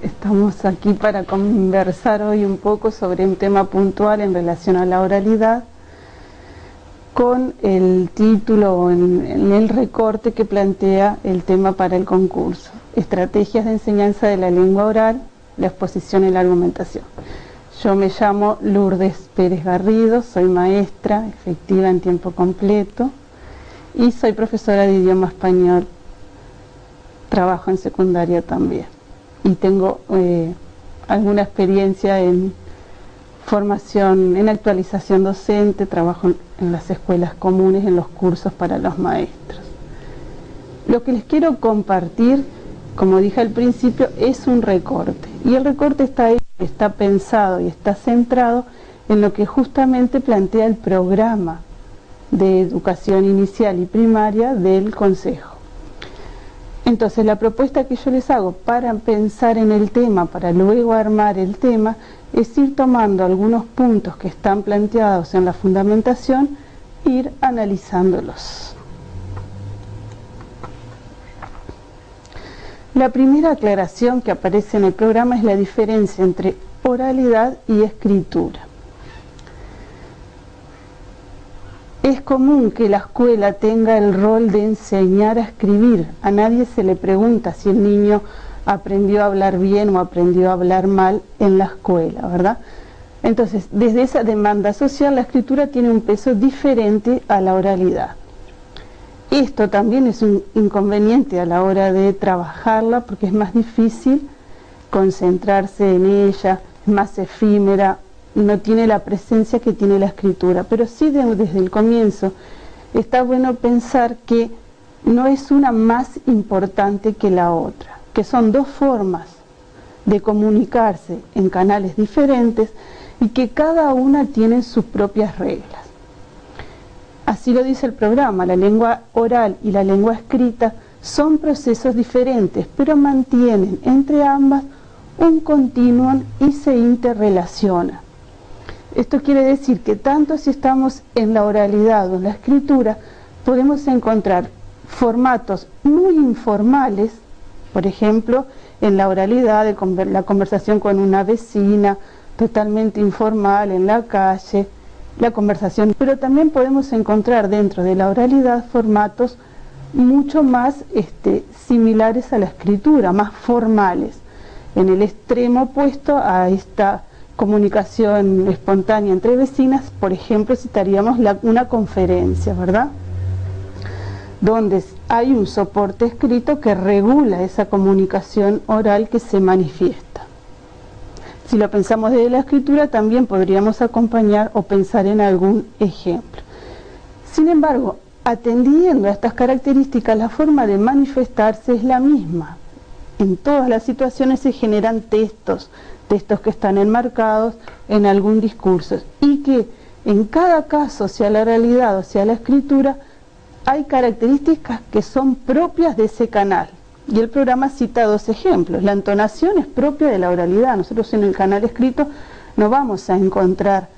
Estamos aquí para conversar hoy un poco sobre un tema puntual en relación a la oralidad, con el título o en el recorte que plantea el tema para el concurso: Estrategias de enseñanza de la lengua oral, la exposición y la argumentación. Yo me llamo Lourdes Pérez Garrido, soy maestra efectiva en tiempo completo y soy profesora de idioma español. Trabajo en secundaria también y tengo alguna experiencia en formación, en actualización docente. Trabajo en las escuelas comunes, en los cursos para los maestros. Lo que les quiero compartir, como dije al principio, es un recorte, y el recorte está pensado y está centrado en lo que justamente plantea el programa de educación inicial y primaria del Consejo. Entonces, la propuesta que yo les hago para pensar en el tema, para luego armar el tema, es ir tomando algunos puntos que están planteados en la fundamentación, ir analizándolos. La primera aclaración que aparece en el programa es la diferencia entre oralidad y escritura. Es común que la escuela tenga el rol de enseñar a escribir. A nadie se le pregunta si el niño aprendió a hablar bien o aprendió a hablar mal en la escuela, ¿verdad? Entonces, desde esa demanda social, la escritura tiene un peso diferente a la oralidad. Esto también es un inconveniente a la hora de trabajarla, porque es más difícil concentrarse en ella, es más efímera, no tiene la presencia que tiene la escritura. Pero sí, desde el comienzo está bueno pensar que no es una más importante que la otra, que son dos formas de comunicarse en canales diferentes y que cada una tiene sus propias reglas. Así lo dice el programa: la lengua oral y la lengua escrita son procesos diferentes, pero mantienen entre ambas un continuum y se interrelacionan. Esto quiere decir que tanto si estamos en la oralidad o en la escritura, podemos encontrar formatos muy informales, por ejemplo, en la oralidad, la conversación con una vecina, totalmente informal, en la calle, la conversación. Pero también podemos encontrar dentro de la oralidad formatos mucho más similares a la escritura, más formales, en el extremo opuesto a esta comunicación espontánea entre vecinas. Por ejemplo, citaríamos una conferencia, ¿verdad?, donde hay un soporte escrito que regula esa comunicación oral que se manifiesta. Si lo pensamos desde la escritura, también podríamos acompañar o pensar en algún ejemplo. Sin embargo, atendiendo a estas características, la forma de manifestarse es la misma. En todas las situaciones se generan textos que están enmarcados en algún discurso, y que en cada caso, sea la realidad o sea la escritura, hay características que son propias de ese canal. Y el programa cita dos ejemplos. La entonación es propia de la oralidad. Nosotros en el canal escrito no vamos a encontrar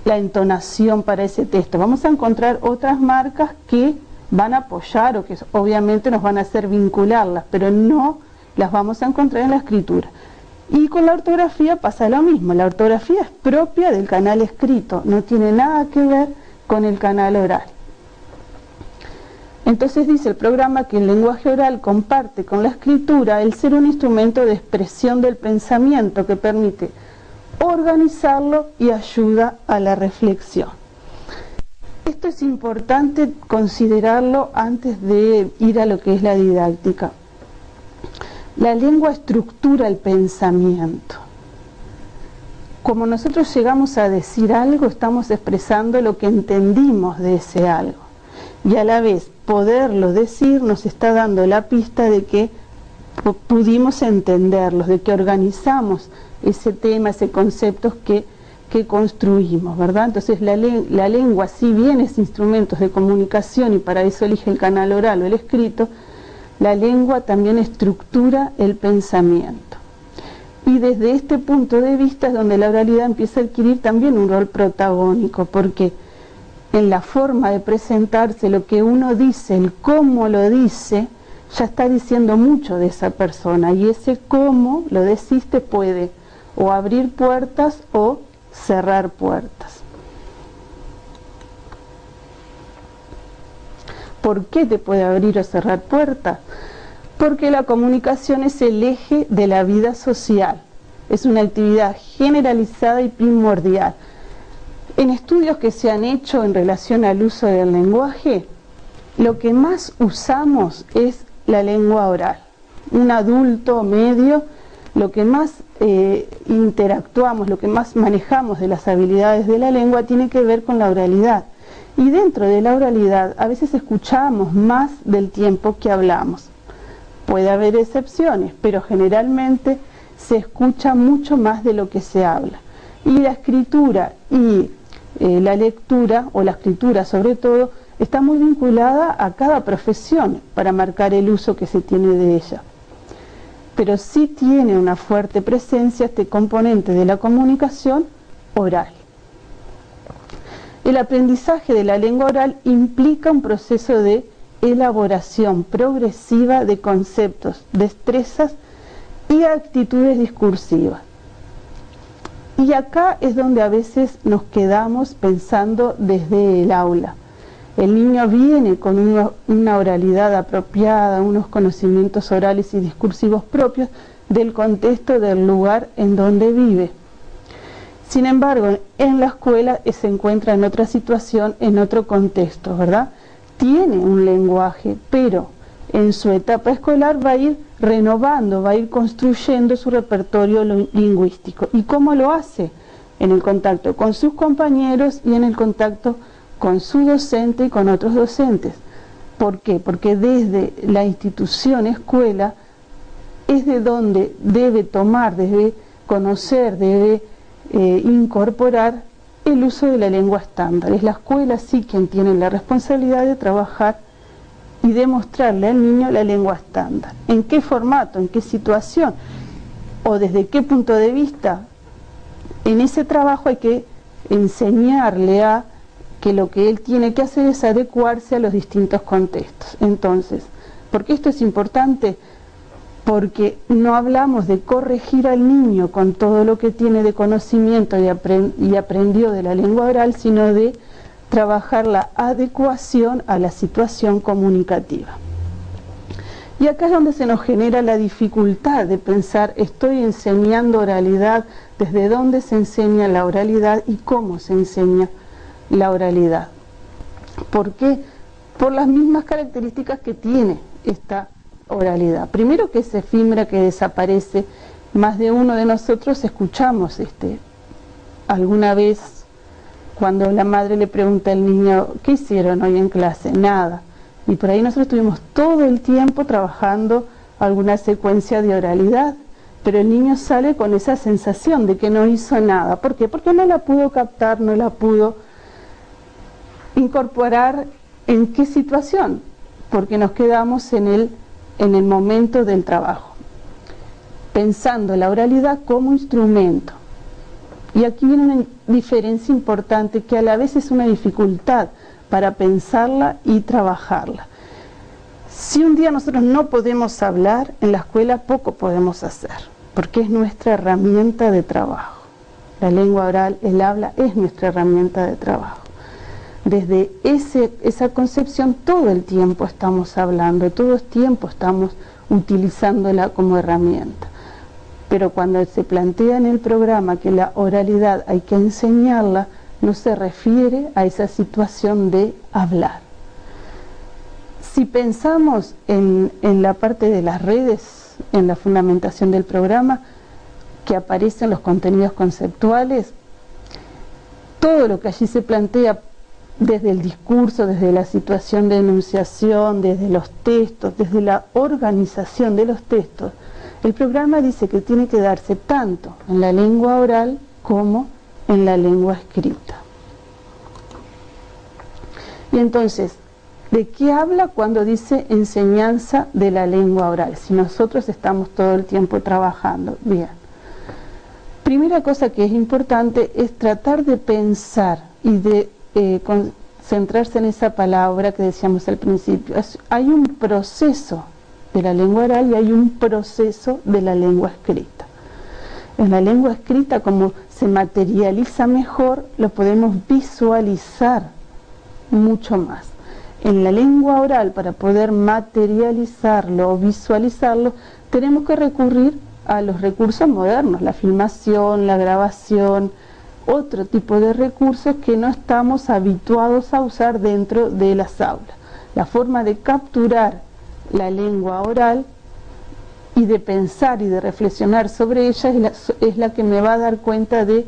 la entonación para ese texto. Vamos a encontrar otras marcas que van a apoyar o que obviamente nos van a hacer vincularlas, pero no las vamos a encontrar en la escritura. Y con la ortografía pasa lo mismo. La ortografía es propia del canal escrito, no tiene nada que ver con el canal oral. Entonces dice el programa que el lenguaje oral comparte con la escritura el ser un instrumento de expresión del pensamiento que permite organizarlo y ayuda a la reflexión. Esto es importante considerarlo antes de ir a lo que es la didáctica. La lengua estructura el pensamiento. Como nosotros llegamos a decir algo, estamos expresando lo que entendimos de ese algo. Y a la vez, poderlo decir nos está dando la pista de que pudimos entenderlos, de que organizamos ese tema, ese concepto que construimos, ¿verdad? Entonces la lengua, si bien es instrumento de comunicación y para eso elige el canal oral o el escrito, la lengua también estructura el pensamiento. Y desde este punto de vista es donde la oralidad empieza a adquirir también un rol protagónico, porque en la forma de presentarse, lo que uno dice, el cómo lo dice, ya está diciendo mucho de esa persona, y ese cómo lo decís te puede o abrir puertas o cerrar puertas. ¿Por qué te puede abrir o cerrar puertas? Porque la comunicación es el eje de la vida social, es una actividad generalizada y primordial. En estudios que se han hecho en relación al uso del lenguaje, lo que más usamos es la lengua oral. Un adulto medio, lo que más interactuamos, lo que más manejamos de las habilidades de la lengua tiene que ver con la oralidad. Y dentro de la oralidad a veces escuchamos más del tiempo que hablamos. Puede haber excepciones, pero generalmente se escucha mucho más de lo que se habla. Y la escritura y la lectura, o la escritura sobre todo, está muy vinculada a cada profesión para marcar el uso que se tiene de ella. Pero sí tiene una fuerte presencia este componente de la comunicación oral. El aprendizaje de la lengua oral implica un proceso de elaboración progresiva de conceptos, destrezas y actitudes discursivas. Y acá es donde a veces nos quedamos pensando desde el aula. El niño viene con una oralidad apropiada, unos conocimientos orales y discursivos propios del contexto del lugar en donde vive. Sin embargo, en la escuela se encuentra en otra situación, en otro contexto, ¿verdad? Tiene un lenguaje, pero en su etapa escolar va a ir renovando, va a ir construyendo su repertorio lingüístico. ¿Y cómo lo hace? En el contacto con sus compañeros y en el contacto con su docente y con otros docentes. ¿Por qué? Porque desde la institución escuela es de donde debe tomar, debe conocer, debe incorporar el uso de la lengua estándar. Es la escuela sí quien tiene la responsabilidad de trabajar y demostrarle al niño la lengua estándar. ¿En qué formato? ¿En qué situación? ¿O desde qué punto de vista? En ese trabajo hay que enseñarle a que lo que él tiene que hacer es adecuarse a los distintos contextos. Entonces, ¿por qué esto es importante? Porque no hablamos de corregir al niño con todo lo que tiene de conocimiento y aprendió de la lengua oral, sino de trabajar la adecuación a la situación comunicativa. Y acá es donde se nos genera la dificultad de pensar, estoy enseñando oralidad, desde dónde se enseña la oralidad y cómo se enseña la oralidad. ¿Por qué? Por las mismas características que tiene esta oralidad. Primero, que es efímera, que desaparece. Más de uno de nosotros escuchamos alguna vez cuando la madre le pregunta al niño, ¿qué hicieron hoy en clase? Nada. Y por ahí nosotros estuvimos todo el tiempo trabajando alguna secuencia de oralidad, pero el niño sale con esa sensación de que no hizo nada. ¿Por qué? Porque no la pudo captar, no la pudo incorporar. ¿En qué situación? Porque nos quedamos en el momento del trabajo, pensando la oralidad como instrumento. Y aquí viene una diferencia importante que a la vez es una dificultad para pensarla y trabajarla. Si un día nosotros no podemos hablar, en la escuela poco podemos hacer, porque es nuestra herramienta de trabajo. La lengua oral, el habla, es nuestra herramienta de trabajo. Desde esa concepción todo el tiempo estamos hablando, todo el tiempo estamos utilizándola como herramienta. Pero cuando se plantea en el programa que la oralidad hay que enseñarla, no se refiere a esa situación de hablar. Si pensamos en la parte de las redes, en la fundamentación del programa, que aparecen los contenidos conceptuales, todo lo que allí se plantea desde el discurso, desde la situación de enunciación, desde los textos, desde la organización de los textos, el programa dice que tiene que darse tanto en la lengua oral como en la lengua escrita. Y entonces, ¿de qué habla cuando dice enseñanza de la lengua oral? Si nosotros estamos todo el tiempo trabajando. Bien. Primera cosa que es importante es tratar de pensar y de concentrarse en esa palabra que decíamos al principio. Hay un proceso de la lengua oral y hay un proceso de la lengua escrita. En la lengua escrita, como se materializa mejor, lo podemos visualizar mucho más. En la lengua oral, para poder materializarlo o visualizarlo, tenemos que recurrir a los recursos modernos, la filmación, la grabación, otro tipo de recursos que no estamos habituados a usar dentro de las aulas. La forma de capturar la lengua oral y de pensar y de reflexionar sobre ella es la que me va a dar cuenta de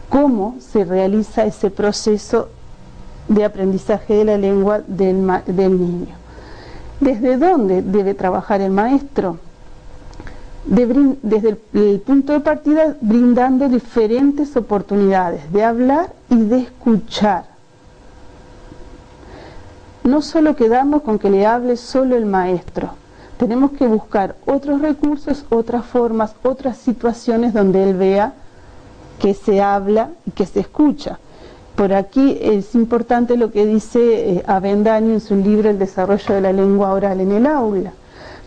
cómo se realiza ese proceso de aprendizaje de la lengua del niño. ¿Desde dónde debe trabajar el maestro? Desde el punto de partida, brindando diferentes oportunidades de hablar y de escuchar. No solo quedarnos con que le hable solo el maestro. Tenemos que buscar otros recursos, otras formas, otras situaciones donde él vea que se habla y que se escucha. Por aquí es importante lo que dice Avendaño en su libro El desarrollo de la lengua oral en el aula.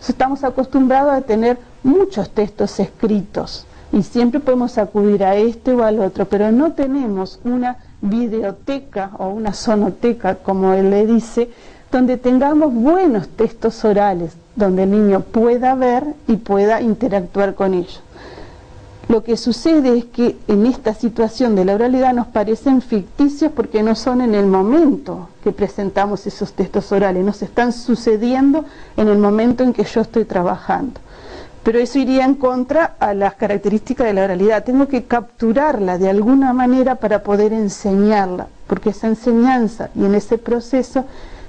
Estamos acostumbrados a tener muchos textos escritos y siempre podemos acudir a este o al otro, pero no tenemos una videoteca o una sonoteca, como él le dice, donde tengamos buenos textos orales, donde el niño pueda ver y pueda interactuar con ellos. Lo que sucede es que en esta situación de la oralidad nos parecen ficticios porque no son en el momento que presentamos esos textos orales, nos están sucediendo en el momento en que yo estoy trabajando. Pero eso iría en contra a las características de la oralidad. Tengo que capturarla de alguna manera para poder enseñarla, porque esa enseñanza y en ese proceso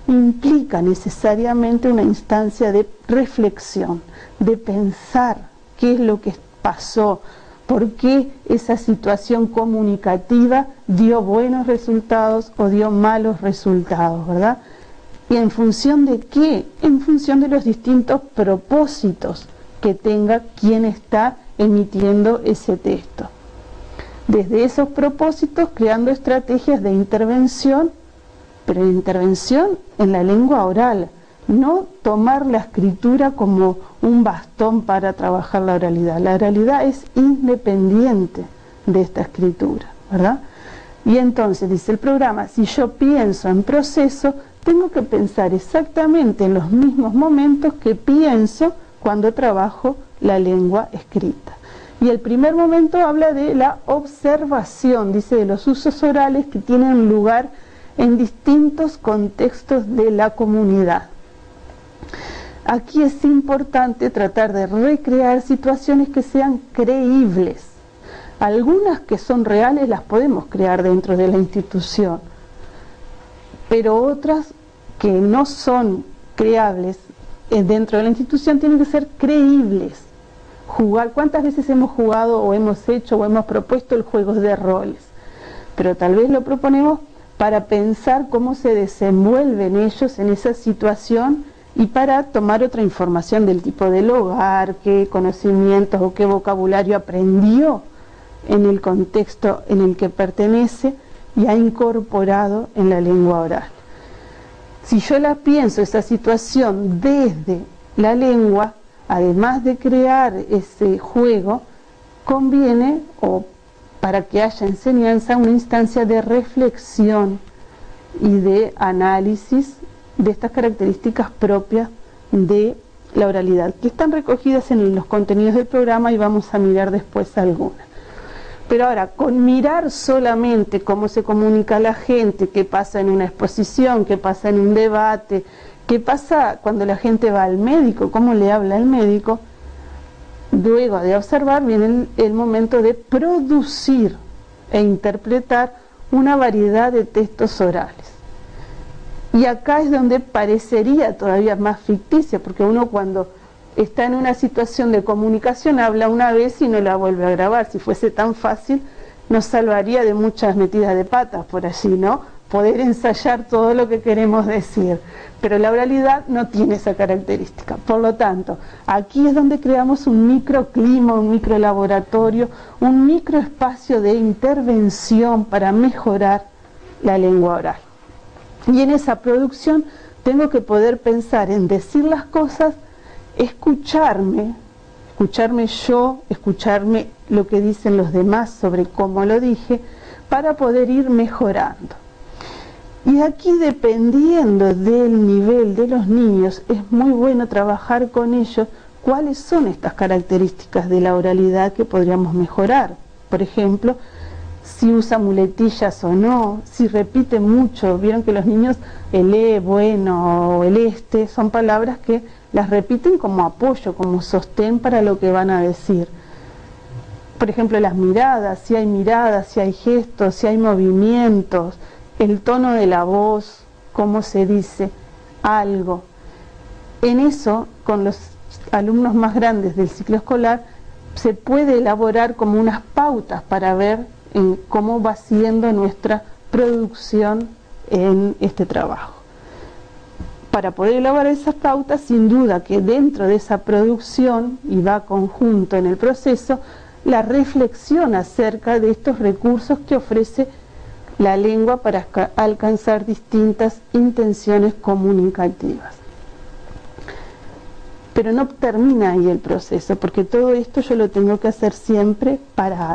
implica necesariamente una instancia de reflexión, de pensar qué es lo que pasó, por qué esa situación comunicativa dio buenos resultados o dio malos resultados, ¿verdad? ¿Y en función de qué? En función de los distintos propósitos que tenga quien está emitiendo ese texto. Desde esos propósitos, creando estrategias de intervención, pero intervención en la lengua oral, no tomar la escritura como un bastón para trabajar la oralidad. La oralidad es independiente de esta escritura, ¿verdad? Y entonces, dice el programa, si yo pienso en proceso, tengo que pensar exactamente en los mismos momentos que pienso cuando trabajo la lengua escrita. Y el primer momento habla de la observación, dice, de los usos orales que tienen lugar en distintos contextos de la comunidad. Aquí es importante tratar de recrear situaciones que sean creíbles. Algunas que son reales las podemos crear dentro de la institución, pero otras que no son creables dentro de la institución tienen que ser creíbles. Jugar, ¿cuántas veces hemos jugado o hemos hecho o hemos propuesto el juego de roles? Pero tal vez lo proponemos para pensar cómo se desenvuelven ellos en esa situación y para tomar otra información del tipo del hogar, qué conocimientos o qué vocabulario aprendió en el contexto en el que pertenece y ha incorporado en la lengua oral. Si yo la pienso, esa situación desde la lengua, además de crear ese juego, conviene, o para que haya enseñanza, una instancia de reflexión y de análisis de estas características propias de la oralidad, que están recogidas en los contenidos del programa y vamos a mirar después algunas. Pero ahora, con mirar solamente cómo se comunica la gente, qué pasa en una exposición, qué pasa en un debate, qué pasa cuando la gente va al médico, cómo le habla el médico, luego de observar viene el momento de producir e interpretar una variedad de textos orales. Y acá es donde parecería todavía más ficticia, porque uno cuando está en una situación de comunicación habla una vez y no la vuelve a grabar. Si fuese tan fácil, nos salvaría de muchas metidas de patas por allí, ¿no? Poder ensayar todo lo que queremos decir. Pero la oralidad no tiene esa característica. Por lo tanto, aquí es donde creamos un microclima, un microlaboratorio, un microespacio de intervención para mejorar la lengua oral. Y en esa producción tengo que poder pensar en decir las cosas escucharme yo, escucharme lo que dicen los demás sobre cómo lo dije, para poder ir mejorando. Y aquí, dependiendo del nivel de los niños, es muy bueno trabajar con ellos cuáles son estas características de la oralidad que podríamos mejorar. Por ejemplo, si usa muletillas o no, si repite mucho. Vieron que los niños, el bueno o el son palabras que las repiten como apoyo, como sostén para lo que van a decir. Por ejemplo, las miradas, si hay gestos, si hay movimientos, el tono de la voz, cómo se dice algo. En eso, con los alumnos más grandes del ciclo escolar, se puede elaborar como unas pautas para ver cómo va siendo nuestra producción en este trabajo. Para poder elaborar esas pautas, sin duda que dentro de esa producción, y va conjunto en el proceso, la reflexión acerca de estos recursos que ofrece la lengua para alcanzar distintas intenciones comunicativas. Pero no termina ahí el proceso, porque todo esto yo lo tengo que hacer siempre para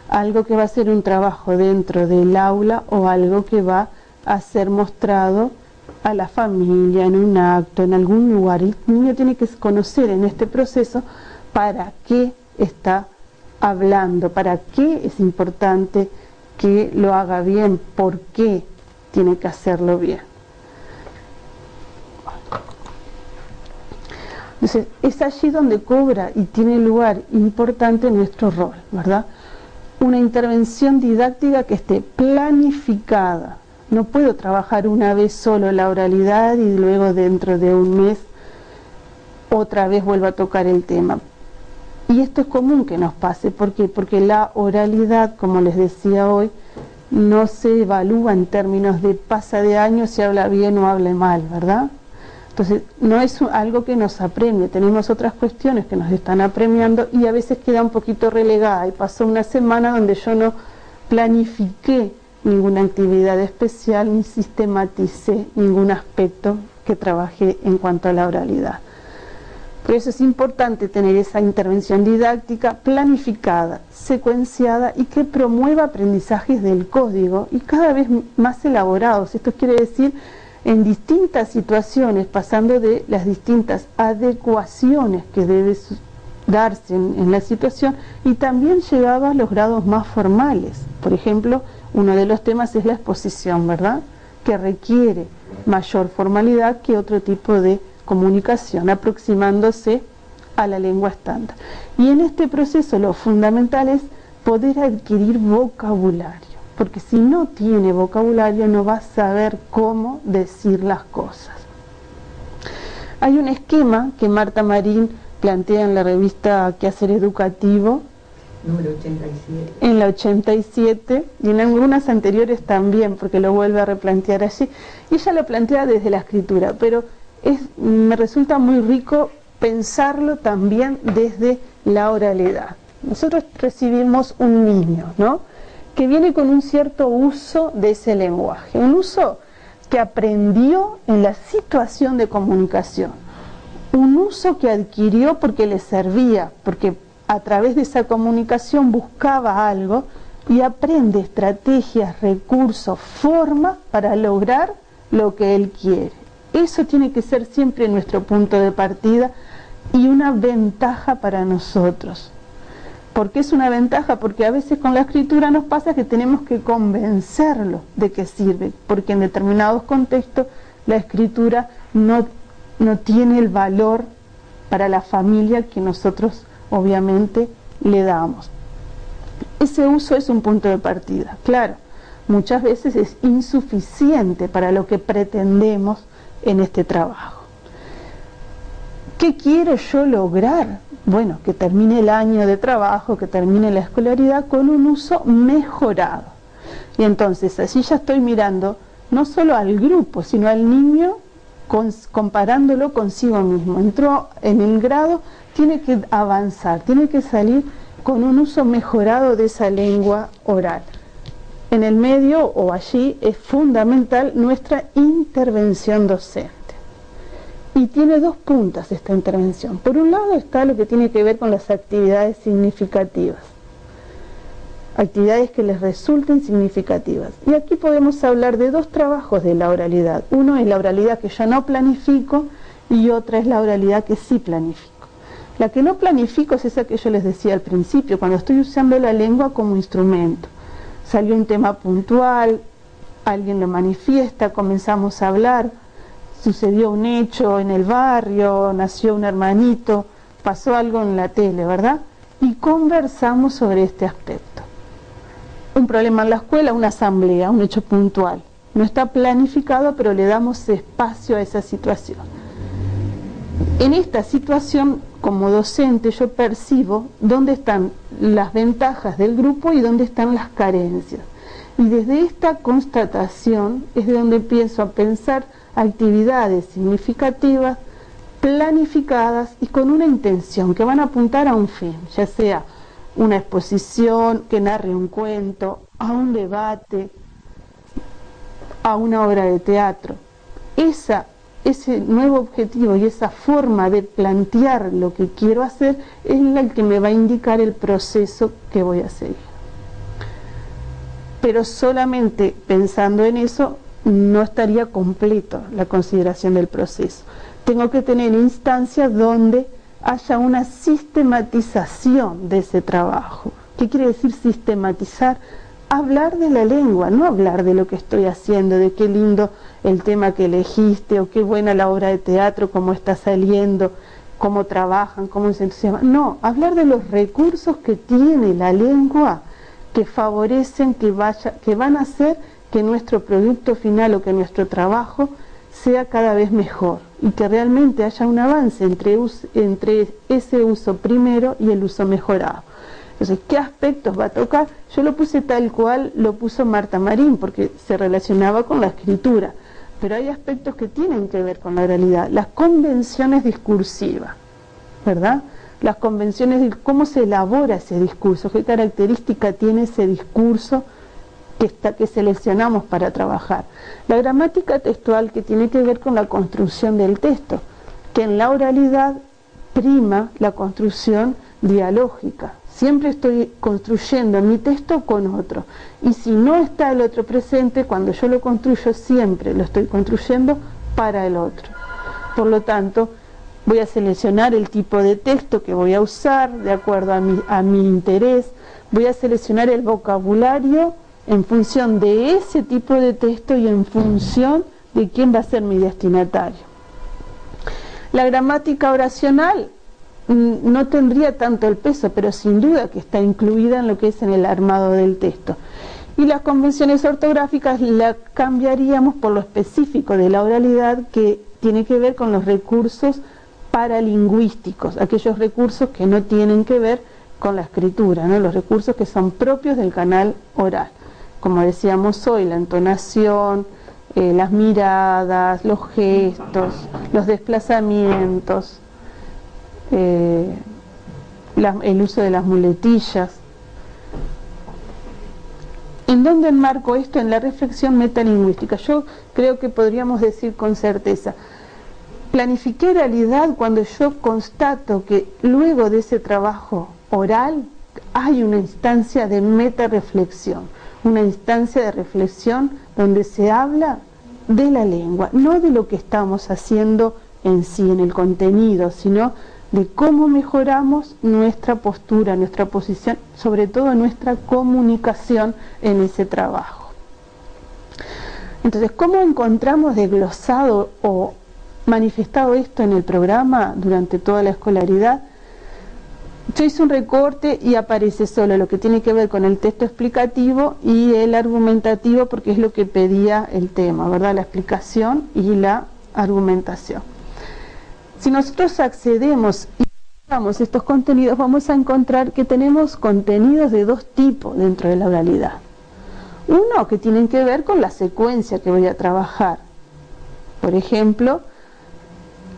algo que va a ser un trabajo dentro del aula o algo que va a ser mostrado a la familia, en un acto, en algún lugar. El niño tiene que conocer en este proceso para qué está hablando, para qué es importante que lo haga bien, por qué tiene que hacerlo bien. Entonces, es allí donde cobra y tiene lugar importante nuestro rol, ¿verdad? Una intervención didáctica que esté planificada. No puedo trabajar una vez solo la oralidad y luego dentro de un mes otra vez vuelvo a tocar el tema. Y esto es común que nos pase. ¿Por qué? Porque la oralidad, como les decía hoy, no se evalúa en términos de pasa de año si habla bien o habla mal, ¿verdad? Entonces, no es algo que nos apremie. Tenemos otras cuestiones que nos están apremiando y a veces queda un poquito relegada. Y pasó una semana donde yo no planifiqué ninguna actividad especial ni sistematicé ningún aspecto que trabajé en cuanto a la oralidad. Por eso es importante tener esa intervención didáctica planificada, secuenciada y que promueva aprendizajes del código y cada vez más elaborados. Esto quiere decir en distintas situaciones, pasando de las distintas adecuaciones que debe darse en la situación y también llegaba a los grados más formales. Por ejemplo, uno de los temas es la exposición, ¿verdad? Que requiere mayor formalidad que otro tipo de comunicación, aproximándose a la lengua estándar. Y en este proceso lo fundamental es poder adquirir vocabulario, porque si no tiene vocabulario no va a saber cómo decir las cosas. Hay un esquema que Marta Marín plantea en la revista Quehacer Educativo, número 87. En la 87 y en algunas anteriores también, porque lo vuelve a replantear allí. Y ella lo plantea desde la escritura, pero me resulta muy rico pensarlo también desde la oralidad. Nosotros recibimos un niño, ¿no?, que viene con un cierto uso de ese lenguaje, un uso que aprendió en la situación de comunicación, un uso que adquirió porque le servía, porque a través de esa comunicación buscaba algo y aprende estrategias, recursos, formas para lograr lo que él quiere. Eso tiene que ser siempre nuestro punto de partida y una ventaja para nosotros. ¿Por qué es una ventaja? Porque a veces con la escritura nos pasa que tenemos que convencerlo de que sirve, porque en determinados contextos la escritura no tiene el valor para la familia que nosotros obviamente le damos. Ese uso es un punto de partida, claro, muchas veces es insuficiente para lo que pretendemos en este trabajo. ¿Qué quiero yo lograr? Bueno, que termine el año de trabajo, que termine la escolaridad con un uso mejorado. Y entonces así ya estoy mirando no solo al grupo, sino al niño comparándolo consigo mismo. Entró en el grado, tiene que avanzar, tiene que salir con un uso mejorado de esa lengua oral. En el medio o allí es fundamental nuestra intervención docente. Y tiene dos puntas esta intervención. Por un lado está lo que tiene que ver con las actividades significativas. Actividades que les resulten significativas. Y aquí podemos hablar de dos trabajos de la oralidad. Uno es la oralidad que yo no planifico y otra es la oralidad que sí planifico. La que no planifico es esa que yo les decía al principio, cuando estoy usando la lengua como instrumento. Salió un tema puntual, alguien lo manifiesta, comenzamos a hablar, sucedió un hecho en el barrio, nació un hermanito, pasó algo en la tele, ¿verdad? Y conversamos sobre este aspecto. Un problema en la escuela, una asamblea, un hecho puntual. No está planificado, pero le damos espacio a esa situación. En esta situación, como docente, yo percibo dónde están las ventajas del grupo y dónde están las carencias. Y desde esta constatación es de donde empiezo a pensar actividades significativas, planificadas y con una intención, que van a apuntar a un fin, ya sea una exposición que narre un cuento, a un debate, a una obra de teatro. Ese nuevo objetivo y esa forma de plantear lo que quiero hacer es la que me va a indicar el proceso que voy a seguir. Pero solamente pensando en eso no estaría completo la consideración del proceso. Tengo que tener instancias donde haya una sistematización de ese trabajo. ¿Qué quiere decir sistematizar? Hablar de la lengua, no hablar de lo que estoy haciendo, de qué lindo el tema que elegiste, o qué buena la obra de teatro, cómo está saliendo, cómo trabajan, cómo se entusiasman. No, hablar de los recursos que tiene la lengua, que favorecen, que van a hacer que nuestro producto final o que nuestro trabajo sea cada vez mejor y que realmente haya un avance entre ese uso primero y el uso mejorado. Entonces, ¿qué aspectos va a tocar? Yo lo puse tal cual lo puso Marta Marín, porque se relacionaba con la escritura, pero hay aspectos que tienen que ver con la oralidad. Las convenciones discursivas, ¿verdad? Las convenciones de cómo se elabora ese discurso, qué característica tiene ese discurso que seleccionamos para trabajar. La gramática textual, que tiene que ver con la construcción del texto, que en la oralidad prima la construcción dialógica. Siempre estoy construyendo mi texto con otro, y si no está el otro presente, cuando yo lo construyo siempre lo estoy construyendo para el otro. Por lo tanto, voy a seleccionar el tipo de texto que voy a usar de acuerdo a mi interés, voy a seleccionar el vocabulario en función de ese tipo de texto y en función de quién va a ser mi destinatario. La gramática oracional no tendría tanto el peso, pero sin duda que está incluida en lo que es en el armado del texto. Y las convenciones ortográficas las cambiaríamos por lo específico de la oralidad, que tiene que ver con los recursos paralingüísticos, aquellos recursos que no tienen que ver con la escritura, ¿no? Los recursos que son propios del canal oral. Como decíamos hoy, la entonación, las miradas, los gestos, los desplazamientos, el uso de las muletillas. ¿En dónde enmarco esto? En la reflexión metalingüística. Yo creo que podríamos decir con certeza, planifiqué realidad cuando yo constato que luego de ese trabajo oral hay una instancia de metarreflexión, una instancia de reflexión donde se habla de la lengua, no de lo que estamos haciendo en sí, en el contenido, sino de cómo mejoramos nuestra postura, nuestra posición, sobre todo nuestra comunicación en ese trabajo. Entonces, ¿cómo encontramos desglosado o manifestado esto en el programa durante toda la escolaridad? Yo hice un recorte y aparece solo lo que tiene que ver con el texto explicativo y el argumentativo, porque es lo que pedía el tema, ¿verdad? La explicación y la argumentación. Si nosotros accedemos y buscamos estos contenidos, vamos a encontrar que tenemos contenidos de dos tipos dentro de la oralidad. Uno que tienen que ver con la secuencia que voy a trabajar. Por ejemplo,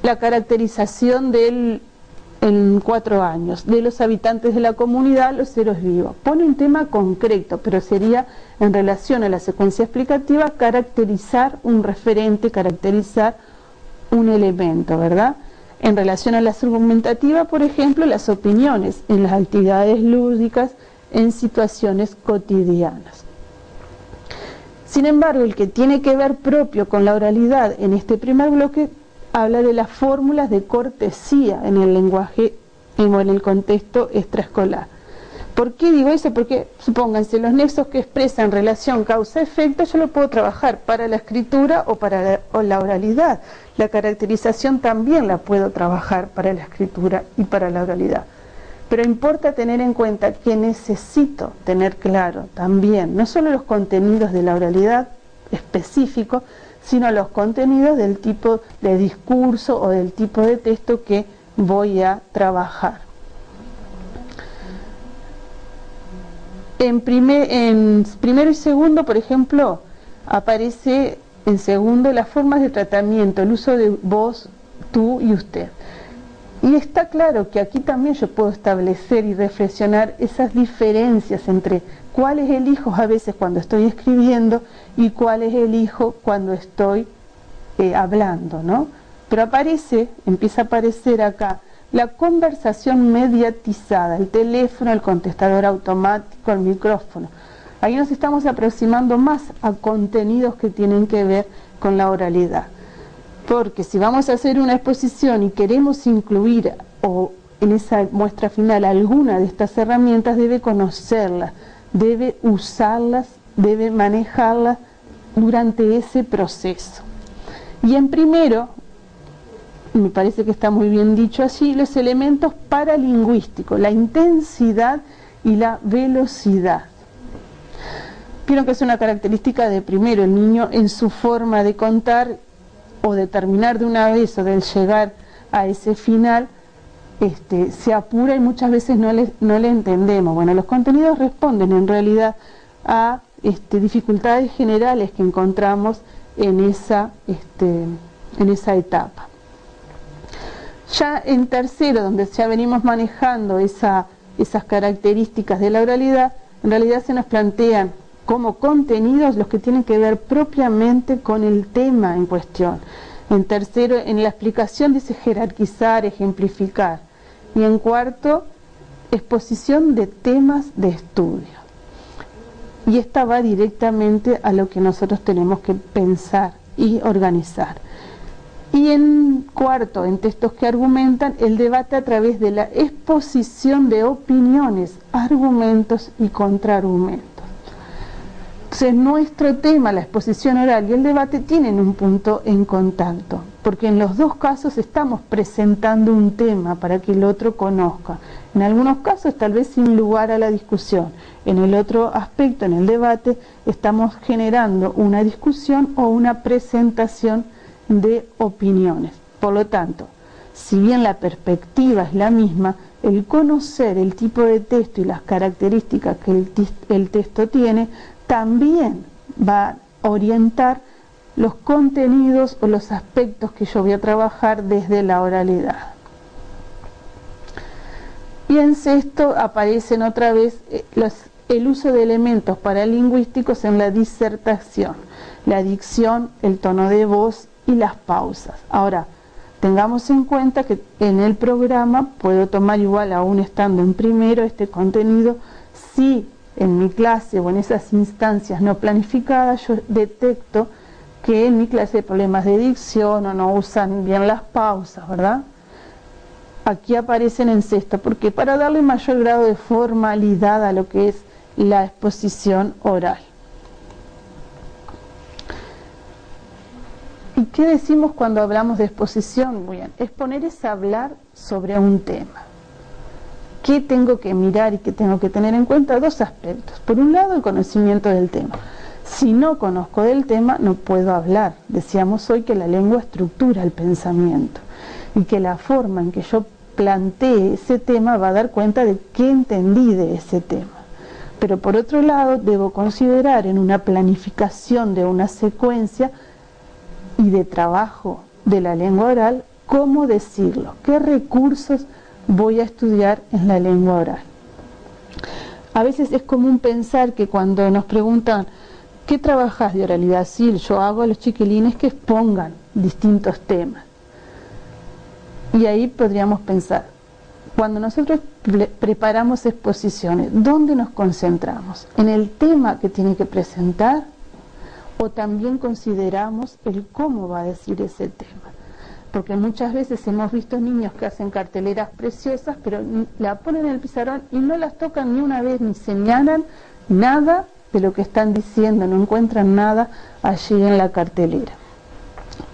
la caracterización en 4 años de los habitantes de la comunidad, los seres vivos. Pone un tema concreto, pero sería en relación a la secuencia explicativa caracterizar un referente, caracterizar un elemento, ¿verdad? En relación a la argumentativa, por ejemplo, las opiniones en las actividades lúdicas, en situaciones cotidianas. Sin embargo, el que tiene que ver propio con la oralidad en este primer bloque habla de las fórmulas de cortesía en el lenguaje o en el contexto extraescolar. ¿Por qué digo eso? Porque, supónganse, los nexos que expresan relación causa-efecto yo lo puedo trabajar para la escritura o para la oralidad. La caracterización también la puedo trabajar para la escritura y para la oralidad. Pero importa tener en cuenta que necesito tener claro también, no solo los contenidos de la oralidad específicos, sino los contenidos del tipo de discurso o del tipo de texto que voy a trabajar. En primero y segundo, por ejemplo, aparece en segundo las formas de tratamiento, el uso de vos, tú y usted. Y está claro que aquí también yo puedo establecer y reflexionar esas diferencias entre cuáles elijo a veces cuando estoy escribiendo y cuáles elijo cuando estoy hablando, ¿no? Pero empieza a aparecer acá la conversación mediatizada, el teléfono, el contestador automático, el micrófono. Ahí nos estamos aproximando más a contenidos que tienen que ver con la oralidad. Porque si vamos a hacer una exposición y queremos incluir o en esa muestra final alguna de estas herramientas, debe conocerlas, debe usarlas, debe manejarlas durante ese proceso. Y en primero, me parece que está muy bien dicho allí, los elementos paralingüísticos, la intensidad y la velocidad. Vieron que es una característica de primero, el niño en su forma de contar o de terminar de una vez o de llegar a ese final, se apura y muchas veces no le entendemos. Bueno, los contenidos responden en realidad a dificultades generales que encontramos en esa etapa. Ya en tercero, donde ya venimos manejando esas características de la oralidad, en realidad se nos plantean como contenidos los que tienen que ver propiamente con el tema en cuestión. En tercero, en la explicación dice jerarquizar, ejemplificar. Y en cuarto, exposición de temas de estudio. Y esta va directamente a lo que nosotros tenemos que pensar y organizar. Y en cuarto, en textos que argumentan, el debate a través de la exposición de opiniones, argumentos y contraargumentos. Entonces nuestro tema, la exposición oral y el debate, tienen un punto en contacto, porque en los dos casos estamos presentando un tema para que el otro conozca. En algunos casos tal vez sin lugar a la discusión, en el otro aspecto, en el debate, estamos generando una discusión o una presentación de opiniones. Por lo tanto, si bien la perspectiva es la misma, el conocer el tipo de texto y las características que el texto tiene también va a orientar los contenidos o los aspectos que yo voy a trabajar desde la oralidad. Y en sexto aparecen otra vez el uso de elementos paralingüísticos en la disertación, la dicción, el tono de voz y las pausas. Ahora, tengamos en cuenta que en el programa puedo tomar igual, aún estando en primero, este contenido, si en mi clase o en esas instancias no planificadas yo detecto que en mi clase hay problemas de dicción o no usan bien las pausas, ¿verdad? Aquí aparecen en sexto, porque para darle mayor grado de formalidad a lo que es la exposición oral. ¿Y qué decimos cuando hablamos de exposición? Muy bien, exponer es hablar sobre un tema. ¿Qué tengo que mirar y qué tengo que tener en cuenta? Dos aspectos. Por un lado, el conocimiento del tema. Si no conozco del tema, no puedo hablar. Decíamos hoy que la lengua estructura el pensamiento y que la forma en que yo plantee ese tema va a dar cuenta de qué entendí de ese tema. Pero por otro lado, debo considerar en una planificación de una secuencia y de trabajo de la lengua oral, cómo decirlo, qué recursos voy a estudiar en la lengua oral. A veces es común pensar que cuando nos preguntan ¿qué trabajas de oralidad? Sí, yo hago a los chiquilines que expongan distintos temas. Y ahí podríamos pensar, cuando nosotros preparamos exposiciones, ¿dónde nos concentramos? ¿En el tema que tiene que presentar? ¿O también consideramos el cómo va a decir ese tema? Porque muchas veces hemos visto niños que hacen carteleras preciosas, pero la ponen en el pizarrón y no las tocan ni una vez, ni señalan nada de lo que están diciendo, no encuentran nada allí en la cartelera.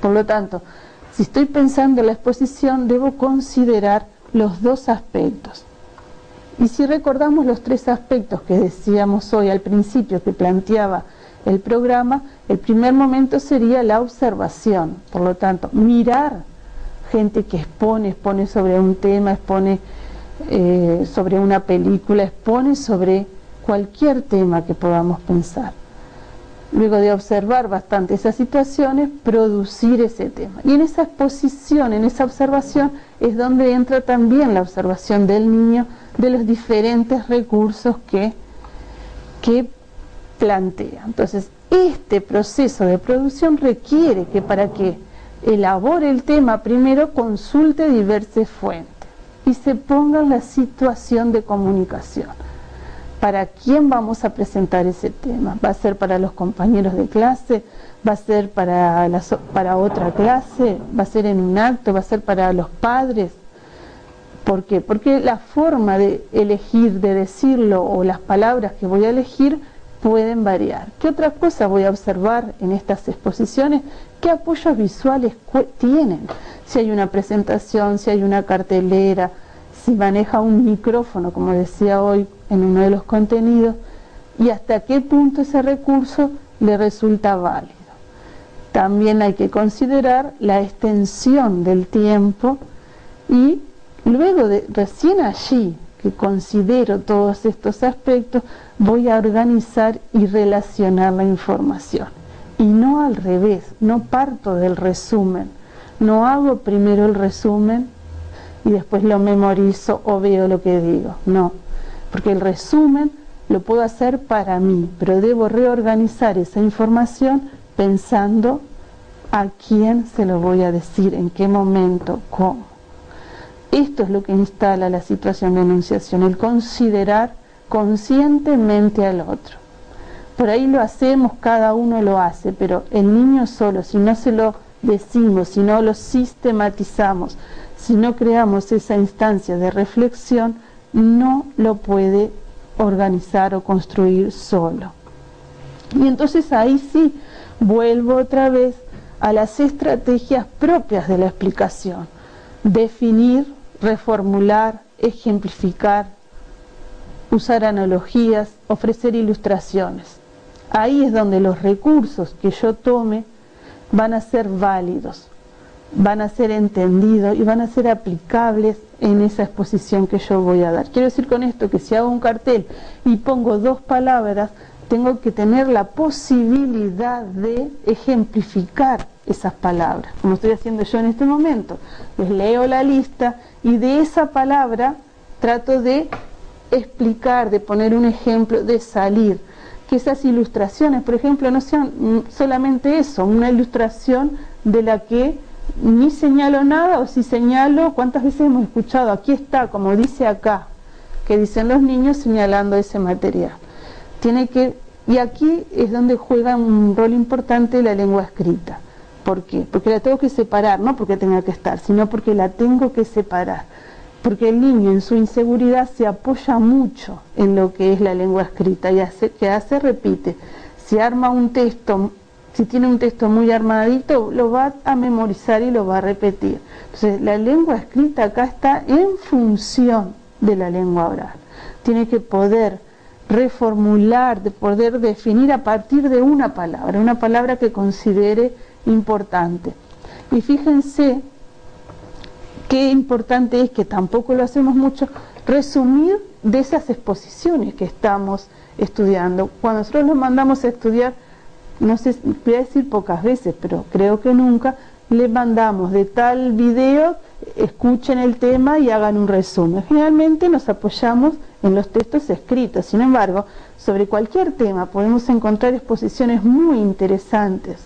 Por lo tanto, si estoy pensando en la exposición, debo considerar los dos aspectos. Y si recordamos los tres aspectos que decíamos hoy al principio, que planteaba el programa, el primer momento sería la observación. Por lo tanto, mirar gente que expone sobre un tema, expone sobre una película, expone sobre cualquier tema que podamos pensar. Luego de observar bastante esas situaciones, producir ese tema. Y en esa exposición, en esa observación, es donde entra también la observación del niño de los diferentes recursos que plantea. Entonces, este proceso de producción requiere que para que elabore el tema, primero consulte diversas fuentes y se ponga en la situación de comunicación. ¿Para quién vamos a presentar ese tema? ¿Va a ser para los compañeros de clase? ¿Va a ser para otra clase? ¿Va a ser en un acto? ¿Va a ser para los padres? ¿Por qué? Porque la forma de elegir, de decirlo, o las palabras que voy a elegir pueden variar. ¿Qué otra cosa voy a observar en estas exposiciones? ¿Qué apoyos visuales tienen? Si hay una presentación, si hay una cartelera, si maneja un micrófono, como decía hoy en uno de los contenidos, y hasta qué punto ese recurso le resulta válido. También hay que considerar la extensión del tiempo y luego recién allí que considero todos estos aspectos, voy a organizar y relacionar la información. Y no al revés, no parto del resumen, no hago primero el resumen y después lo memorizo o veo lo que digo, no, porque el resumen lo puedo hacer para mí, pero debo reorganizar esa información pensando a quién se lo voy a decir, en qué momento, cómo. Esto es lo que instala la situación de enunciación, el considerar conscientemente al otro. Por ahí lo hacemos, cada uno lo hace, pero el niño solo, si no se lo decimos, si no lo sistematizamos, si no creamos esa instancia de reflexión, no lo puede organizar o construir solo. Y entonces ahí sí, vuelvo otra vez a las estrategias propias de la explicación. Definir, reformular, ejemplificar, usar analogías, ofrecer ilustraciones. Ahí es donde los recursos que yo tome van a ser válidos, van a ser entendidos y van a ser aplicables en esa exposición que yo voy a dar. Quiero decir con esto que si hago un cartel y pongo dos palabras, tengo que tener la posibilidad de ejemplificar esas palabras, como estoy haciendo yo en este momento. Les leo la lista y de esa palabra trato de explicar, de poner un ejemplo, de salir. Que esas ilustraciones, por ejemplo, no sean solamente eso, una ilustración de la que ni señalo nada, o si señalo, ¿cuántas veces hemos escuchado? Aquí está, como dice acá, que dicen los niños señalando ese material. Y aquí es donde juega un rol importante la lengua escrita. ¿Por qué? Porque la tengo que separar, no porque tenga que estar, sino porque la tengo que separar. Porque el niño en su inseguridad se apoya mucho en lo que es la lengua escrita y repite. Si arma un texto, si tiene un texto muy armadito, lo va a memorizar y lo va a repetir. Entonces la lengua escrita acá está en función de la lengua oral. Tiene que poder reformular, de poder definir a partir de una palabra que considere importante. Y fíjense qué importante es, que tampoco lo hacemos mucho, resumir de esas exposiciones que estamos estudiando. Cuando nosotros los mandamos a estudiar, no sé, voy a decir pocas veces, pero creo que nunca, le mandamos de tal video, escuchen el tema y hagan un resumen. Generalmente nos apoyamos en los textos escritos. Sin embargo, sobre cualquier tema podemos encontrar exposiciones muy interesantes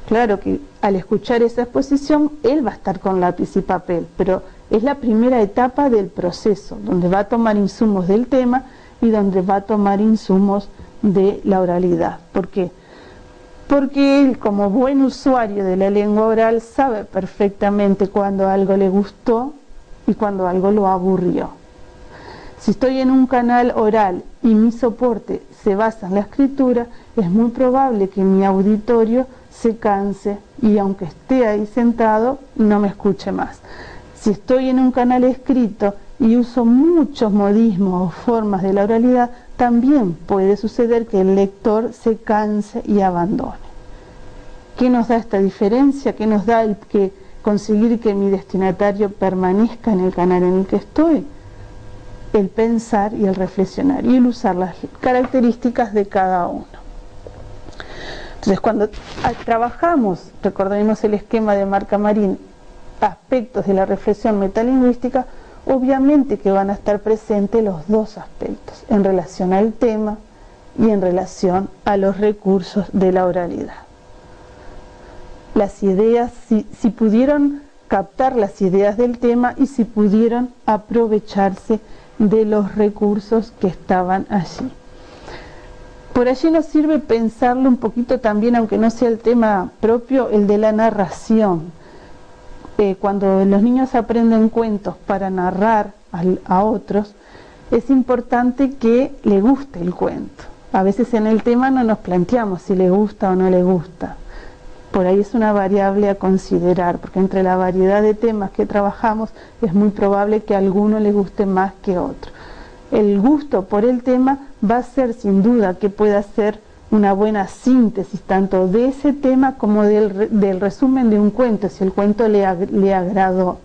Claro que al escuchar esa exposición, él va a estar con lápiz y papel, pero es la primera etapa del proceso, donde va a tomar insumos del tema y donde va a tomar insumos de la oralidad. ¿Por qué? Porque él, como buen usuario de la lengua oral, sabe perfectamente cuando algo le gustó y cuando algo lo aburrió. Si estoy en un canal oral y mi soporte se basa en la escritura, es muy probable que mi auditorio se canse y aunque esté ahí sentado, no me escuche más. Si estoy en un canal escrito y uso muchos modismos o formas de la oralidad, también puede suceder que el lector se canse y abandone. ¿Qué nos da esta diferencia? ¿Qué nos da el que conseguir que mi destinatario permanezca en el canal en el que estoy? El pensar y el reflexionar y el usar las características de cada uno. Entonces, cuando trabajamos, recordemos el esquema de Marca Marín, aspectos de la reflexión metalingüística, obviamente que van a estar presentes los dos aspectos, en relación al tema y en relación a los recursos de la oralidad. Las ideas, si pudieron captar las ideas del tema y si pudieron aprovecharse de los recursos que estaban allí. Por allí nos sirve pensarlo un poquito también, aunque no sea el tema propio, el de la narración. Cuando los niños aprenden cuentos para narrar a otros, es importante que le guste el cuento. A veces en el tema no nos planteamos si le gusta o no le gusta. Por ahí es una variable a considerar, porque entre la variedad de temas que trabajamos es muy probable que a alguno le guste más que a otro. El gusto por el tema va a ser sin duda que pueda ser una buena síntesis tanto de ese tema como del resumen de un cuento, si el cuento le agradó.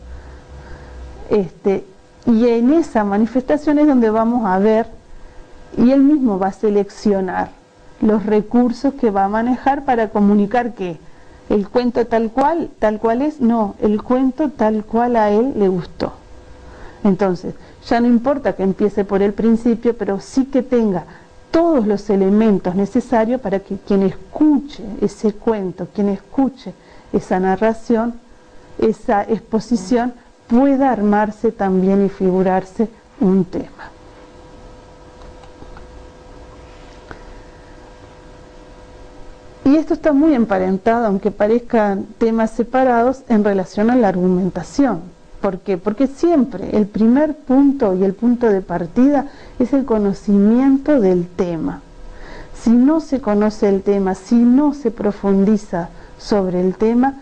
Y en esa manifestación es donde vamos a ver, y él mismo va a seleccionar los recursos que va a manejar para comunicar que el cuento tal cual es, no, el cuento tal cual a él le gustó. Entonces, ya no importa que empiece por el principio, pero sí que tenga todos los elementos necesarios para que quien escuche ese cuento, quien escuche esa narración, esa exposición, pueda armarse también y figurarse un tema. Y esto está muy emparentado, aunque parezcan temas separados, en relación a la argumentación. ¿Por qué? Porque siempre el primer punto y el punto de partida es el conocimiento del tema. Si no se conoce el tema, si no se profundiza sobre el tema,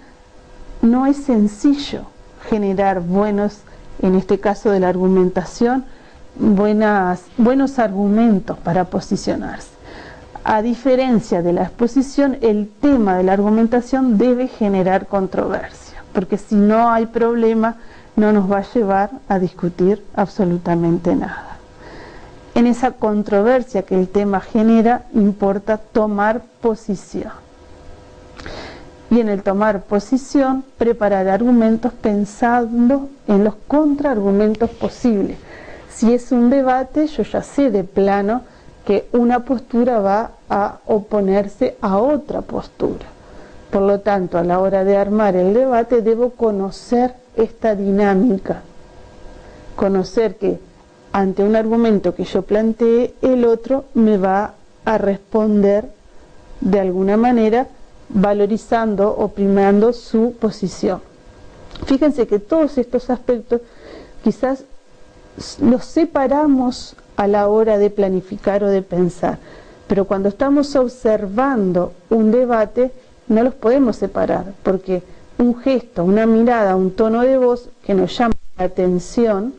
no es sencillo generar buenos, en este caso de la argumentación, buenos argumentos para posicionarse. A diferencia de la exposición, el tema de la argumentación debe generar controversia, porque si no hay problema, no nos va a llevar a discutir absolutamente nada. En esa controversia que el tema genera, importa tomar posición. Y en el tomar posición, preparar argumentos pensando en los contraargumentos posibles. Si es un debate, yo ya sé de plano que una postura va a oponerse a otra postura. Por lo tanto, a la hora de armar el debate, debo conocer esta dinámica, conocer que ante un argumento que yo planteé, el otro me va a responder de alguna manera valorizando o primando su posición. Fíjense que todos estos aspectos quizás los separamos a la hora de planificar o de pensar, pero cuando estamos observando un debate no los podemos separar, porque un gesto, una mirada, un tono de voz que nos llama la atención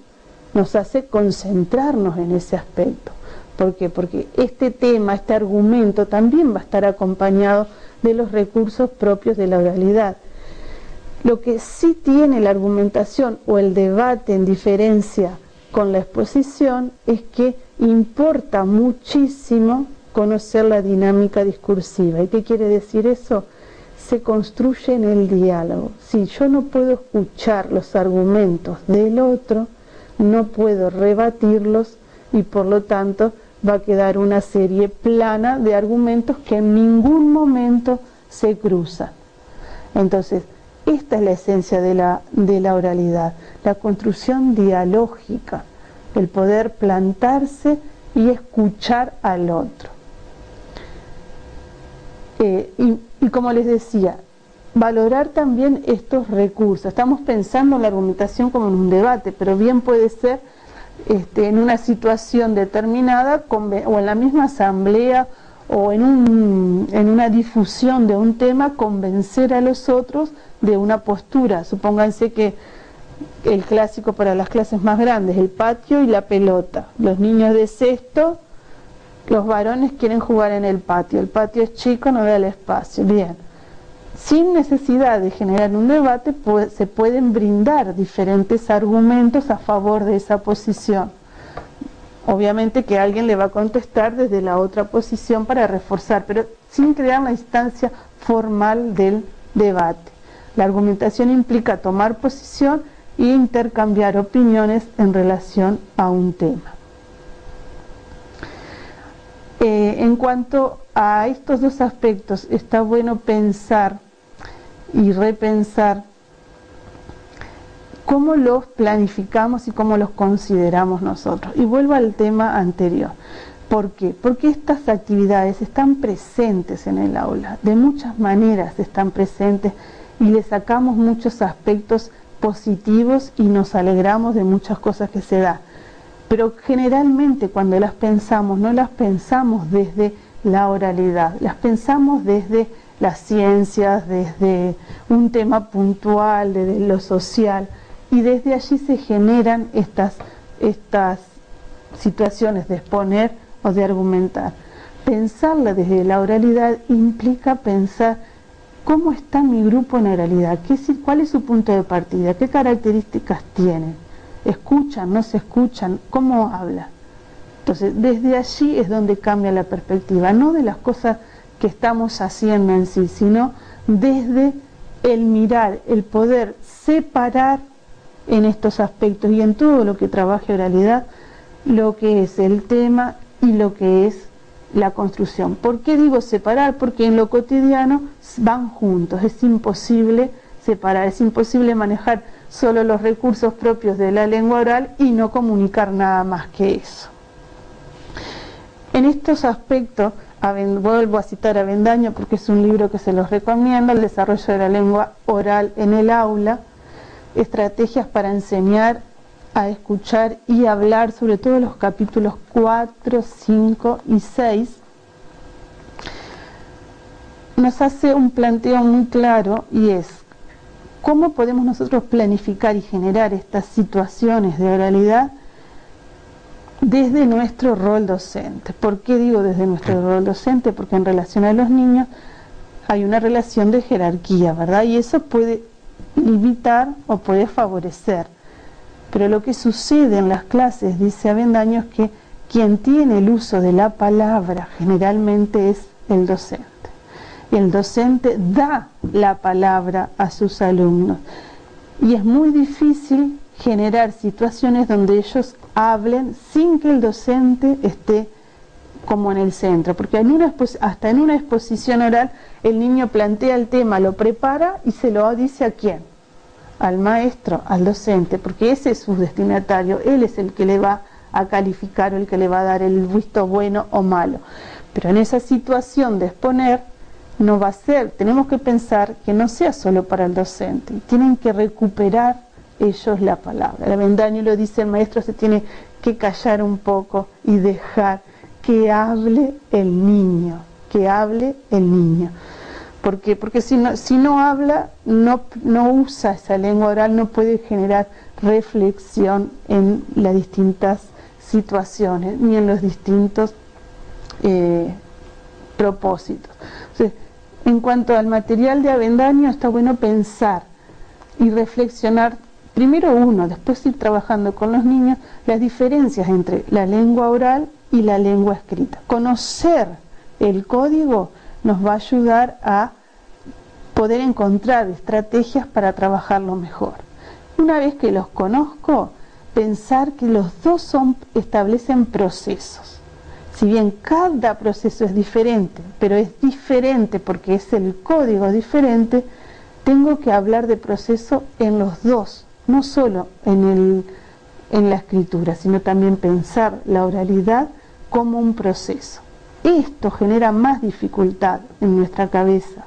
nos hace concentrarnos en ese aspecto. ¿Por qué? Porque este tema, este argumento también va a estar acompañado de los recursos propios de la oralidad. Lo que sí tiene la argumentación o el debate en diferencia con la exposición es que importa muchísimo conocer la dinámica discursiva. ¿Y qué quiere decir eso? Se construye en el diálogo. Si yo no puedo escuchar los argumentos del otro, no puedo rebatirlos y por lo tanto va a quedar una serie plana de argumentos que en ningún momento se cruzan. Entonces, esta es la esencia de la oralidad, la construcción dialógica, el poder plantarse y escuchar al otro. Y como les decía, valorar también estos recursos. Estamos pensando en la argumentación como en un debate, pero bien puede ser en una situación determinada o en la misma asamblea o en una difusión de un tema, convencer a los otros de una postura. Supónganse que el clásico para las clases más grandes, el patio y la pelota. Los niños de sexto, los varones quieren jugar en el patio es chico, no da el espacio. Bien, sin necesidad de generar un debate, se pueden brindar diferentes argumentos a favor de esa posición. Obviamente que alguien le va a contestar desde la otra posición para reforzar, pero sin crear la instancia formal del debate. La argumentación implica tomar posición e intercambiar opiniones en relación a un tema. En cuanto a estos dos aspectos, está bueno pensar y repensar cómo los planificamos y cómo los consideramos nosotros. Y vuelvo al tema anterior. ¿Por qué? Porque estas actividades están presentes en el aula, de muchas maneras están presentes y le sacamos muchos aspectos positivos y nos alegramos de muchas cosas que se dan. Pero generalmente cuando las pensamos, no las pensamos desde la oralidad, las pensamos desde las ciencias, desde un tema puntual, desde lo social, y desde allí se generan estas situaciones de exponer o de argumentar. Pensarla desde la oralidad implica pensar cómo está mi grupo en oralidad, cuál es su punto de partida, qué características tienen, escuchan, no se escuchan, cómo habla. Entonces, desde allí es donde cambia la perspectiva, no de las cosas que estamos haciendo en sí, sino desde el mirar, el poder separar en estos aspectos y en todo lo que trabaje oralidad, lo que es el tema y lo que es la construcción. ¿Por qué digo separar? Porque en lo cotidiano van juntos, es imposible separar, es imposible manejar solo los recursos propios de la lengua oral y no comunicar nada más que eso. En estos aspectos, vuelvo a citar a Avendaño porque es un libro que se los recomiendo, el desarrollo de la lengua oral en el aula, estrategias para enseñar a escuchar y hablar, sobre todo los capítulos 4, 5 y 6, nos hace un planteo muy claro y es cómo podemos nosotros planificar y generar estas situaciones de oralidad desde nuestro rol docente. ¿Por qué digo desde nuestro rol docente? Porque en relación a los niños hay una relación de jerarquía, ¿verdad? Y eso puede limitar o puede favorecer. Pero lo que sucede en las clases, dice Avendaño, es que quien tiene el uso de la palabra generalmente es el docente. Y el docente da la palabra a sus alumnos. Y es muy difícil generar situaciones donde ellos hablen sin que el docente esté como en el centro. Porque hasta en una exposición oral el niño plantea el tema, lo prepara y se lo dice a quién. Al maestro, al docente, porque ese es su destinatario, él es el que le va a calificar o el que le va a dar el visto bueno o malo. Pero en esa situación de exponer, no va a ser, tenemos que pensar que no sea solo para el docente, tienen que recuperar ellos la palabra. El Avendaño lo dice, el maestro se tiene que callar un poco y dejar que hable el niño, que hable el niño. ¿Por qué? Porque si no habla, no usa esa lengua oral, no puede generar reflexión en las distintas situaciones, ni en los distintos propósitos. Entonces, en cuanto al material de Avendaño, está bueno pensar y reflexionar, primero uno, después ir trabajando con los niños, las diferencias entre la lengua oral y la lengua escrita. Conocer el código nos va a ayudar a poder encontrar estrategias para trabajarlo mejor. Una vez que los conozco, pensar que los dos establecen procesos. Si bien cada proceso es diferente, pero es diferente porque es el código diferente, tengo que hablar de proceso en los dos, no solo en la escritura, sino también pensar la oralidad como un proceso. Esto genera más dificultad en nuestra cabeza.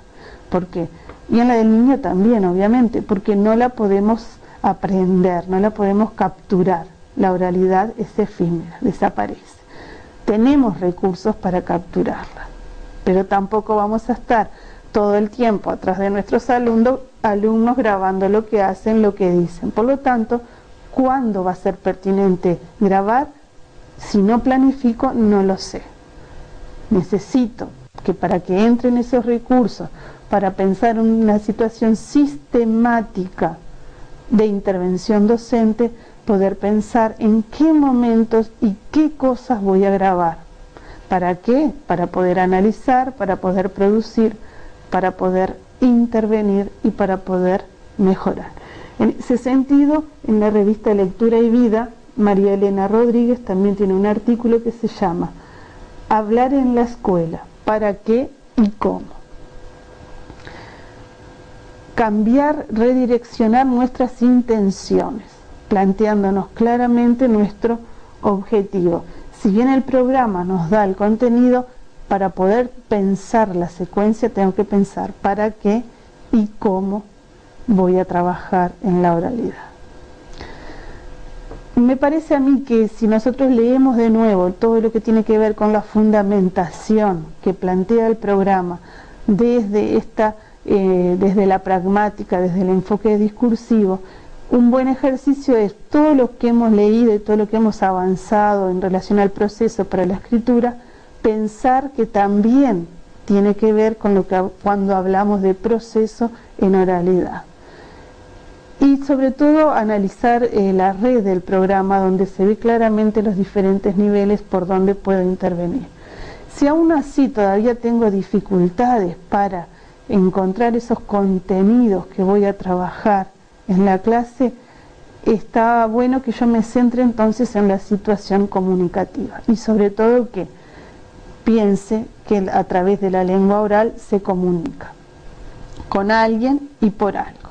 ¿Por qué? Y en la del niño también, obviamente, porque no la podemos aprender, no la podemos capturar. La oralidad es efímera, desaparece. Tenemos recursos para capturarla, pero tampoco vamos a estar todo el tiempo atrás de nuestros alumnos grabando lo que hacen, lo que dicen. Por lo tanto, ¿cuándo va a ser pertinente grabar? Si no planifico, no lo sé. Necesito que para que entren esos recursos, para pensar en una situación sistemática de intervención docente, poder pensar en qué momentos y qué cosas voy a grabar. ¿Para qué? Para poder analizar, para poder producir, para poder intervenir y para poder mejorar. En ese sentido, en la revista Lectura y Vida, María Elena Rodríguez también tiene un artículo que se llama Hablar en la escuela, ¿para qué y cómo? Cambiar, redireccionar nuestras intenciones, planteándonos claramente nuestro objetivo. Si bien el programa nos da el contenido, para poder pensar la secuencia tengo que pensar para qué y cómo voy a trabajar en la oralidad. Me parece a mí que si nosotros leemos de nuevo todo lo que tiene que ver con la fundamentación que plantea el programa desde la pragmática, desde el enfoque discursivo, un buen ejercicio es todo lo que hemos leído y todo lo que hemos avanzado en relación al proceso para la escritura, pensar que también tiene que ver con lo que cuando hablamos de proceso en oralidad. Y sobre todo analizar la red del programa donde se ve claramente los diferentes niveles por donde puedo intervenir. Si aún así todavía tengo dificultades para encontrar esos contenidos que voy a trabajar en la clase, está bueno que yo me centre entonces en la situación comunicativa y sobre todo que piense que a través de la lengua oral se comunica con alguien y por algo.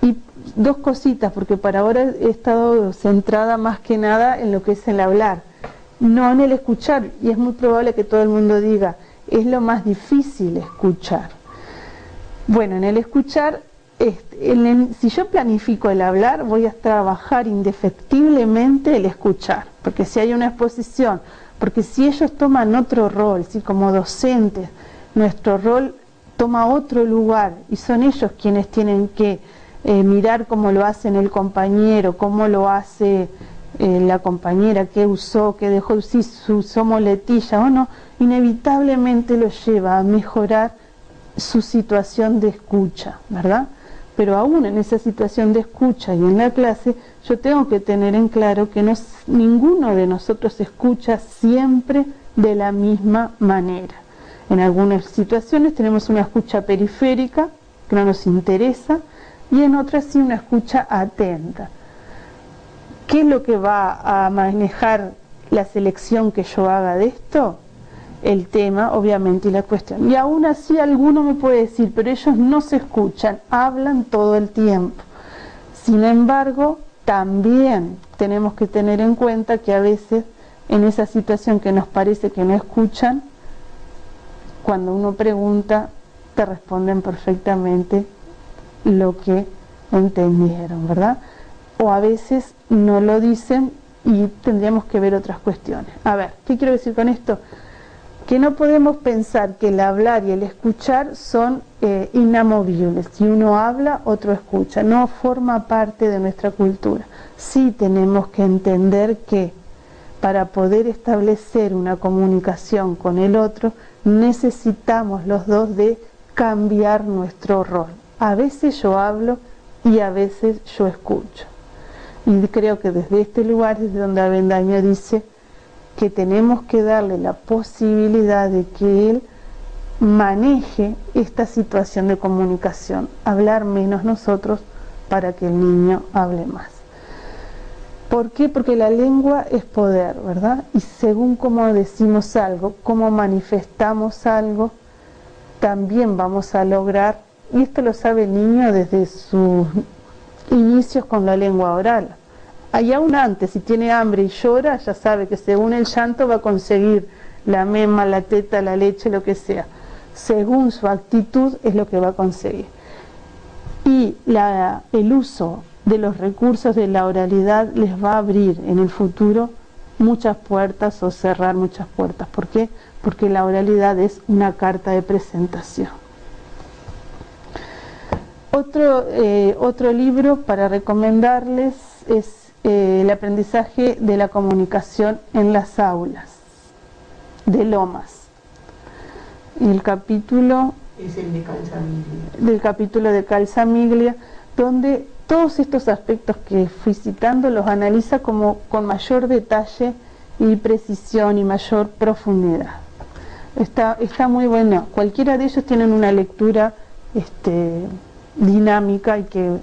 Y dos cositas, porque para ahora he estado centrada más que nada en lo que es el hablar, no en el escuchar, y es muy probable que todo el mundo diga, es lo más difícil escuchar. Bueno, en el escuchar, si yo planifico el hablar, voy a trabajar indefectiblemente el escuchar, porque si hay una exposición, porque si ellos toman otro rol, ¿sí? Como docentes, nuestro rol toma otro lugar y son ellos quienes tienen que mirar cómo lo hace el compañero, cómo lo hace la compañera, qué usó, qué dejó, si usó muletilla o no, inevitablemente lo lleva a mejorar su situación de escucha, ¿verdad? Pero aún en esa situación de escucha y en la clase, yo tengo que tener en claro que ninguno de nosotros escucha siempre de la misma manera. En algunas situaciones tenemos una escucha periférica, que no nos interesa, y en otras sí una escucha atenta. ¿Qué es lo que va a manejar la selección que yo haga de esto? El tema, obviamente, y la cuestión. Y aún así alguno me puede decir, pero ellos no se escuchan, hablan todo el tiempo. Sin embargo, también tenemos que tener en cuenta que a veces en esa situación que nos parece que no escuchan, cuando uno pregunta, te responden perfectamente lo que entendieron, ¿verdad? O a veces no lo dicen y tendríamos que ver otras cuestiones. A ver, ¿qué quiero decir con esto? Que no podemos pensar que el hablar y el escuchar son inamovibles. Si uno habla, otro escucha. No forma parte de nuestra cultura. Sí tenemos que entender que para poder establecer una comunicación con el otro, necesitamos los dos de cambiar nuestro rol. A veces yo hablo y a veces yo escucho. Y creo que desde este lugar es donde Avendaño dice que tenemos que darle la posibilidad de que él maneje esta situación de comunicación, hablar menos nosotros para que el niño hable más. ¿Por qué? Porque la lengua es poder, ¿verdad? Y según cómo decimos algo, cómo manifestamos algo, también vamos a lograr y esto lo sabe el niño desde sus inicios con la lengua oral. Ahí aún antes, si tiene hambre y llora, ya sabe que según el llanto va a conseguir la mema, la teta, la leche, lo que sea. Según su actitud es lo que va a conseguir. Y el uso de los recursos de la oralidad les va a abrir en el futuro muchas puertas o cerrar muchas puertas. ¿Por qué? Porque la oralidad es una carta de presentación. Otro libro para recomendarles es el aprendizaje de la comunicación en las aulas, de Lomas. El capítulo es el de Calzamiglia. Del capítulo de Calzamiglia, donde todos estos aspectos que fui citando los analiza como con mayor detalle y precisión y mayor profundidad. Está muy bueno. Cualquiera de ellos tienen una lectura dinámica y que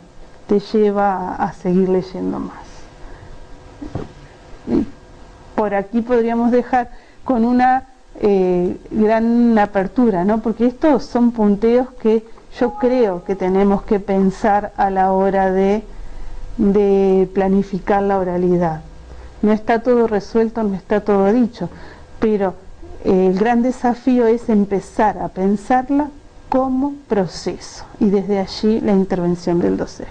te lleva a seguir leyendo más. Y por aquí podríamos dejar con una gran apertura, ¿no? Porque estos son punteos que yo creo que tenemos que pensar a la hora de planificar la oralidad. No está todo resuelto, no está todo dicho, pero el gran desafío es empezar a pensarla como proceso y desde allí la intervención del docente.